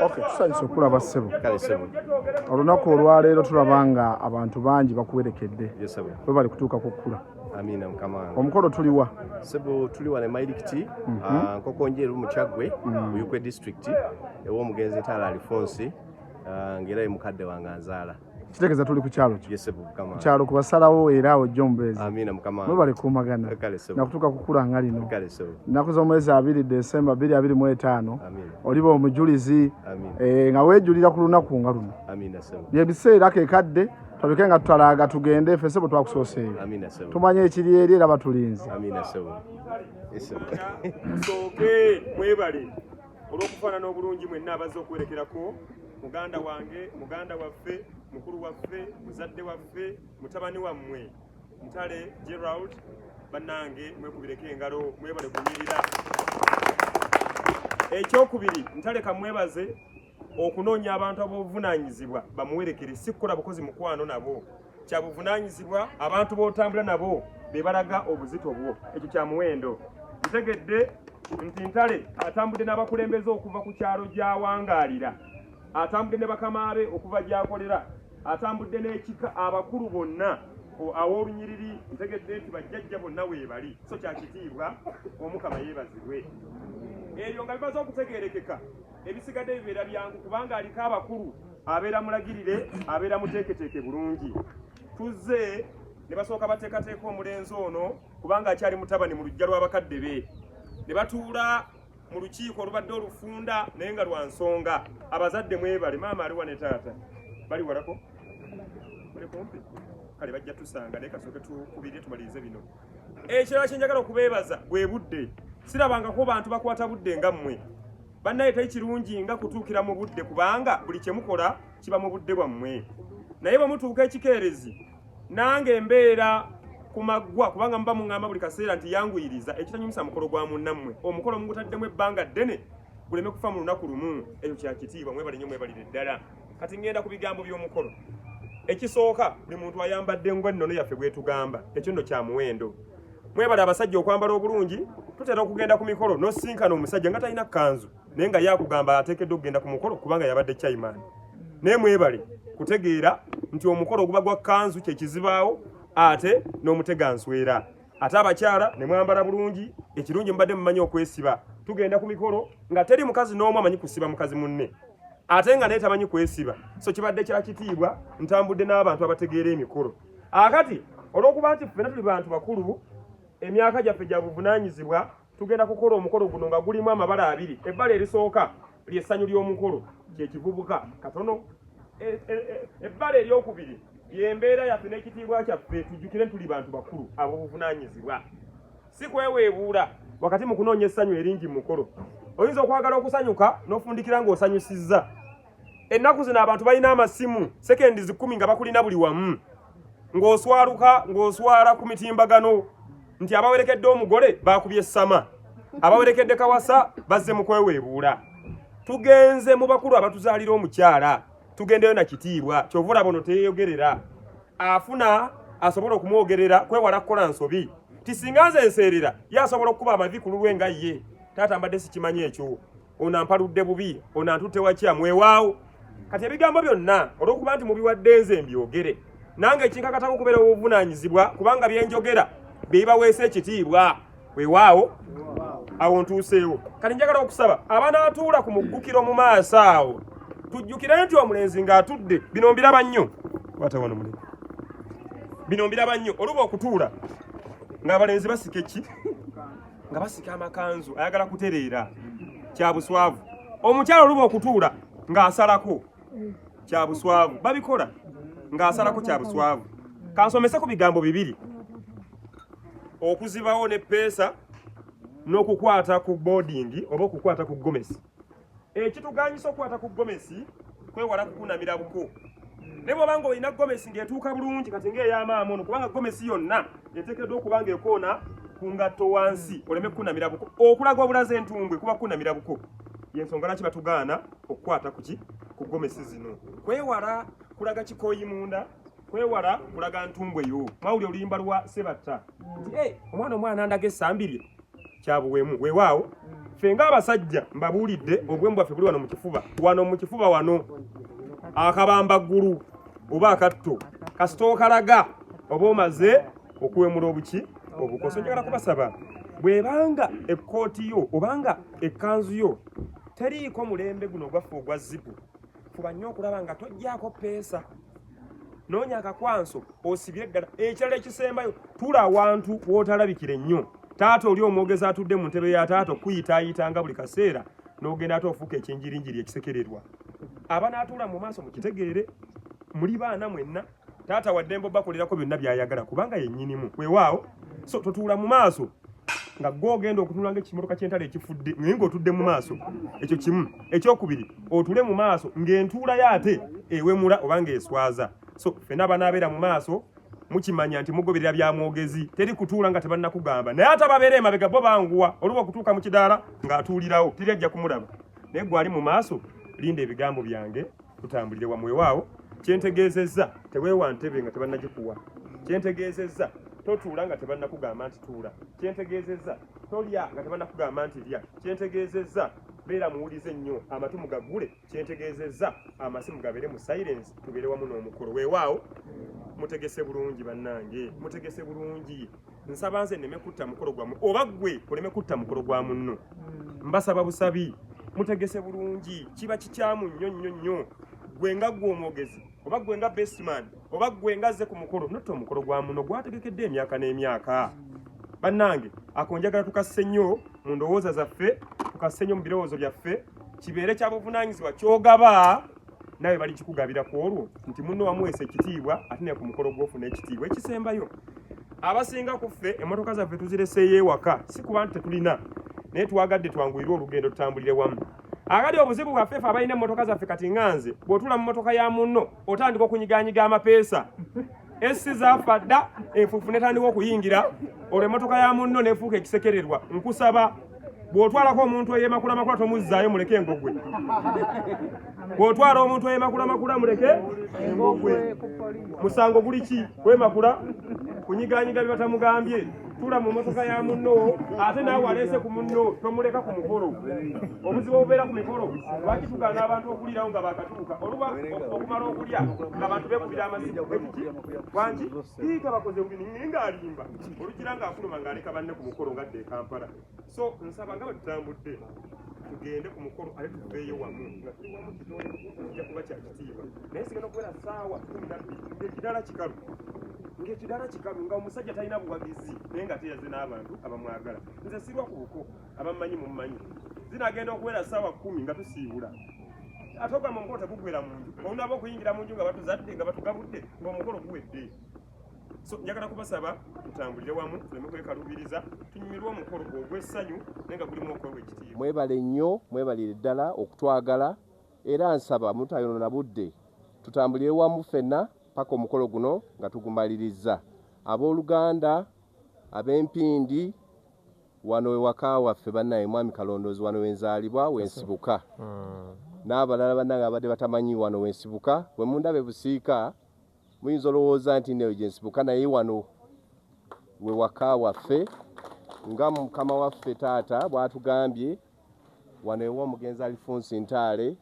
Okay, tusanyuse okulaba ssebo. Kale ssebo. Olunaku olwaleero tulaba nga abantu bangi bakuwerekedde. Yes ssebo. Bwe bali kutuuka ku kkula. Amina mukama wange. Omukolo tuliwa? Ssebo tuliwa ne Mairikiti, Nkokonjeru mu Kyaggwe, mu Yukwe district, ew'omugenzi Tala Alphonse, ng'era ye mukadde wange anzaala. Kitegeeza tuli ku kyalo kyo. Yes ssebo mukama wange. Kyalo ku basalawo era awo Jombeezi. Amina mukama Bwe wange. bali kuumagana. Kale ssebo. Nakutuuka ku kkula nga lino. Kale ssebo. Nnaku z'omwezi 2 Desemba 2025. Amina. Oliba omujulizi Amina. nga weejulira ku lunaku nga luno. Amina ssebo. Byebiseera keekadde tulabike nga tutalaaga tugende ffe ssebo twakusooseeyo. Amina ssebo. Tumanye ekiri eri era batulinze. Amina ssebo. Ssebo. Musooke mwebale olw'okufaanana obulungi mwenna abazze okwerekerako muganda wange, muganda waffe, mukulu waffe, muzadde waffe, mutabani wammwe Ntale Gerald, bannange mwekubireko engalo mwebale kunyirira. Ekyokubiri, Ntale kamwebaze okunoonya abantu ab'obuvunaanyizibwa bamuwerekere, si kukola bukozi mukwano nabo. Kya buvunaanyizibwa abantu b'otambula nabo be balaga obuzito bwo. Ekyo kya muwendo. Ntegedde nti Ntale atambudde n'abakulembeze okuva ku kyalo gy'awangaalira, atambudde ne bakamaabe okuva gy'akolera, atambudde n'ekika abakulu bonna aw'olunyiriri. Ntegedde nti bajjajja bonna weebali, so kya kitiibwa Omukama yeebazibwe. Ebyo nga bimaze okutegeerekeka, ebisigadde bibeera byangu kubanga aliko abakulu, abeera mulagirire, abeera muteeketeeke bulungi. Tuzze ne basooka bateekateeka omulenzi ono kubanga akyali mutabani mu luggya lw'abakadde be. Ne batuula mu lukiiko olubadde olufunda naye nga lwa nsonga. Abazadde mwebale, maama aliwa ne taata bali walako bali kumpi, kale bajja tusanga naye kasooke tukubirye tumalirize bino. Ekirala kye njagala okubeebaza bwe budde, sirabangako bantu bakwata budde nga mmwe. Bannaye tali kirungi nga kutuukira mu budde kubanga buli kye mukola kiba mu budde bwammwe. Naye bwe mutuuka ekikeerezi nange mbeera ku maggwa kubanga muba muŋŋamba buli kaseera nti yanguyiriza ekitanyumisa mukolo gwa munnammwe. Omukolo mugutaddemu ebbanga ddene guleme kufa mu lunaku lumu. Ekyo kya kitiibwa, mwebale nnyo mwebalire ddala. Kati ngenda ku bigambo by'omukolo. Ekisooka buli muntu ayambadde ng'ennono yaffe bwe tugamba, ekyo nno kya muwendo. Mwebale abasajja okwambala obulungi, tutera okugenda ku mikolo n'osinkana omusajja nga talina kkanzu naye nga yakugamba ateekeddwa okugenda ku mukolo kubanga yabadde chairman. Naye mwebale kutegeera nti omukolo guba gwa kkanzu kye kizibaawo ate n'omutega nswera. Ate abakyala ne mwambala bulungi, ekirungi mbadde mumanyi okwesiba. Tugenda ku mikolo nga teri mukazi n'omu amanyi kusiba mukazi munne, ate nga naye tamanyi kwesiba. So kibadde kya kitiibwa, ntambudde n'abantu abategeera emikolo. Akati olw'okuba nti ffenna tuli bantu bakulu, emyaka gyaffe gya buvunaanyizibwa, tugenda kukola omukolo guno nga gulimu amabala 2. Ebbala erisooka ly'essanyu ly'omukolo, kye kivubuka katono. Ebbala eryokubiri y'embeera yaffe n'ekitiibwa kyaffe, tujjukire tuli bantu bakulu ab'obuvunaanyizibwa. Si kweweebuula wakati mu kunoonya essanyu eringi mu mukolo. Oyinza okwagala okusanyuka n'ofundikira ng'osanyusizza. Ennaku zino abantu balina amasimu sekendi 10 nga bakulina buli wamu, ng'oswala ku mitimbagano nti abawerekedde omugole baakubye essama, abawerekedde kawasa bazze mu kweweebuula. Tugenze mu bakulu abatuzaalira omukyala, tugendeyo na kitiibwa. Kyova olaba ono teyeeyogerera, afuna asobola okumwogerera kwewala kukola nsobi. Tisinga nze nseerera ye asobola okukuba amavi ku lulwe nga ye. Taata mbadde sikimanyi ekyo, ono ampaludde bubi, ono antutte wakya mwewaawo. Kati ebigambo byonna olw'okuba nti mubiwadde nze mbyogere, nange ekinkakatako okubeera obuvunaanyizibwa kubanga byenjogera bibaweesa ekitiibwa. Weewaawo awo ntuuseewo. Kati njagala okusaba abanaatuula ku muggukiro mu maaso awo, tujjukire nti omulenzi ng'atudde, bino mbiraba nnyo. Kwata wano mulenzi, bino mbiraba nnyo oluba okutuula ng'abalenzi basika eki nga basika amakanzu ayagala kutereera, kya buswavu. Omukyala oluba okutuula ng'asalako, kya buswavu. Babikola ng'asalako, kya buswavu. Kansomese ku bigambo 2: okuzibawo ne peesa n'okukwata ku boarding oba okukwata ku gomesi. Ekituganyisa okukwata ku gomesi kwewala kukunamira buko. Ne bw'oba ng'olina gomesi ng'etuuka bulungi kati ng'ey'amaama ono, kubanga gomesi yonna eteekeddwa okuba ng'ekoona ku ngatto wansi oleme kukunamira buko. Okulaga obulaze entumbwe kuba kukunamira buko. Y'ensonga lwaki batugaana okukwata ku gomesi zino. Kwewala kulaga kikoyi munda, kwewala kulaga ntumbwe yo. Mawuli oluyimba lwa Sebatta nti omwana andaga essambirye kya buwemu. Weewaawo ffe ng'abasajja mbabuulidde obwembwa ffe buli wano mu kifuba wano akabambaggulu oba akatto kasita okalaga oba omaze okuwemula obukoso. Njagala kubasaba bwebanga ekkooti yo obanga ekkanzu yo teriiko mulembe guno gwaffe ogwa zipu, fuba nnyo okulaba nga tojjaako peesa, noonya akakwanso osibire ddala. Ekirala ekisembayo, tula awantu w'otalabikire nnyo. Taata oli omwogezi atudde mu ntebe ya taata okuyitaayitanga buli kaseera n'ogenda ate ofuuka ekinjirinjiri ekisekererwa. Abanaatuula mu maaso mukitegeere, muli baana mwenna. Taata wadde mbobakolerako byonna by'ayagala kubanga yennyinimu. Weewaawo, so totuula mu maaso nga gw'ogenda okutunula ng'ekimotoka ky'entale ekifudde naye ng'otudde mu maaso. Ekyo kimu. Ekyokubiri, otule mu maaso ng'entuula yo ate ewemula oba ng'eswaza. So ffenna abanaabeera mu maaso mukimanya nti mugoberera bya mwogezi, teri kutuula nga tebannakugamba. Naye atababeera emabega bo banguwa oluba okutuuka mu kidaala ng'atuulirawo teri ajja kumulaba. Naye gwali mu maaso, linda ebigambo byange tutambulire wamu. Weewaawo, kyentegeezezza teweewa ntebe nga tebannagikuwa. Kyentegeezezza totuula nga tebannakugamba nti tuula. Kyentegeezezza tolya nga tebannakugamba nti lya. Kyentegeezezza beera muwulize nnyo, amatu mugaggule. Kyentegeezezza amasimu gabeere mu silence, tubeere wamu n'omukolo. Weewaawo, mutegese bulungi bannange, mutegese bulungi. Nsaba nze nneme kutta mukolo gwammwe oba ggwe oleme kutta mukolo gwa munno. Mbasaba busabi, mutegese bulungi. Kiba kikyamu nnyo gwe nga ggwe omwogezi oba ggwe nga bestman oba ggwe nga azze ku mukolo notta omukolo gwa muno gwategekedde emyaka n'emyaka. Bannange, ako njagala tukasse nnyo mu ndowooza zaffe, tukasse nnyo mu birowoozo byaffe, kibeere kya buvunaanyizibwa ky'ogaba nawe bali kikugabira ku olwo nti munno wamuweesa ekitiibwa ate ne ku mukolo gw'ofuna ekitiibwa. Ekisembayo, abasinga ku ffe emmotoka zaffe tuzireseeyo ewaka, si kuba nti tetulina, naye twagadde twanguyire olugendo tutambulire wamu. Akali obuzibu bwaffe ffe abalina emmotoka zaffe kati nganze, bw'otula mu mmotoka ya munno otandika okunyigaanyiga amapeesa. Essi zaafa dda, enfuufu netandika okuyingira, olwo emmotoka ya munno neefuuka ekisekererwa. Nkusaba bw'otwalako omuntu eyemakulamakula tomuzzaayo, muleke engogwe. Bw'otwala omuntu eyemakulamakula muleke engogwe. Musango guli ki? Wemakula kunyigaanyiga bye batamugambye. Tula mu mmotoka ya munno ate naawe aleese ku munno tomuleka ku mukolo. Obuzibu obubeera ku mikolo lwaki tugaana abantu okulirawo nga bakatuuka oluba okumala okulya ng'abantu beekubira amasimu wangi hiika bakoze bubini ng'alimba olugira ng'afuluma ng'aleka banne ku mukolo ng'adda e Kampala. So nsaba nga bwe tutambudde tugende ku mukolo ate tuveeyo wamu nga tuli wamu kijja kuba kya kitiibwa. Naye sigenda okubeera ssaawa 12 ng'ekidaala kikalu ng'ekidaala kikalu nga omusajja talina buwagizi naye nga teyaze n'abantu abamwagala. Nze sirwa ku buko abamanyi mummanyi zinagenda okubeera ssaawa 10 nga tusiibula ate ogamba omukolo teguggwera mu nju olunaba okuyingira mu nju nga batuzadde nga batugabudde ng'omukolo guwedde. So njagala kubasaba tutambulire wamu tuleme kwekalubiriza tunyumirwe omukolo ogw'essanyu naye nga gulimu okuweebwa ekitiibwa. Mwebale nnyo, mwebalire ddala okutwagala era nsaba mutayonona budde tutambulire wamu ffenna paka omukolo guno nga tugumaliriza. Abooluganda, ab'Empindi, wano ewaka waffe bannaye Mwami Kalondoozi wano wenzaalibwa wensibuka. N'abalala bannange abadde batamanyi wano wensibuka. Bwe mundabe busiika muyinza olowooza nti neyo gye nsibuka naye wano we waka waffe nga mukama waffe taata bw'atugambye. Wano ew'omugenzi Alphonse Ntale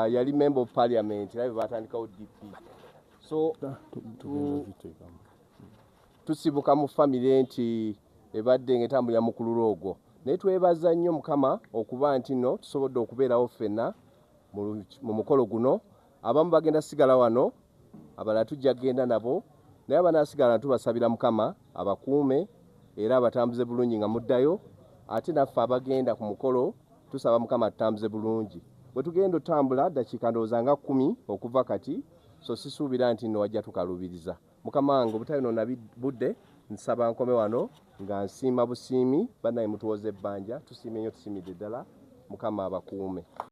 yali member of parliament era batandikawo DP. So tusibuka mu family nti ebadde ng'etambulira mu kulula ogwo. Naye twebaza nnyo Mukama okuba nti nno tusobodde okubeerawo ffenna mu mukolo guno. Abamu bagenda sigala wano, abalala tujja kgenda nabo, naye abanaasigala tubasabira Mukama abakuume era abatambuze bulungi nga muddayo. Ate naffe abagenda ku mukolo tusaba Mukama atutambuze bulungi. Bwe tugenda otambula ddakiika ndowooza nga 10 okuva kati, so sisuubira nti nno wajja tukalubiriza. Mukama wange obutayonona budde nsaba nkome wano nga nsiima busiimi bannaye mutuwoze ebbanja tusiime nnyo tusiimidde ddala. Mukama abakuume.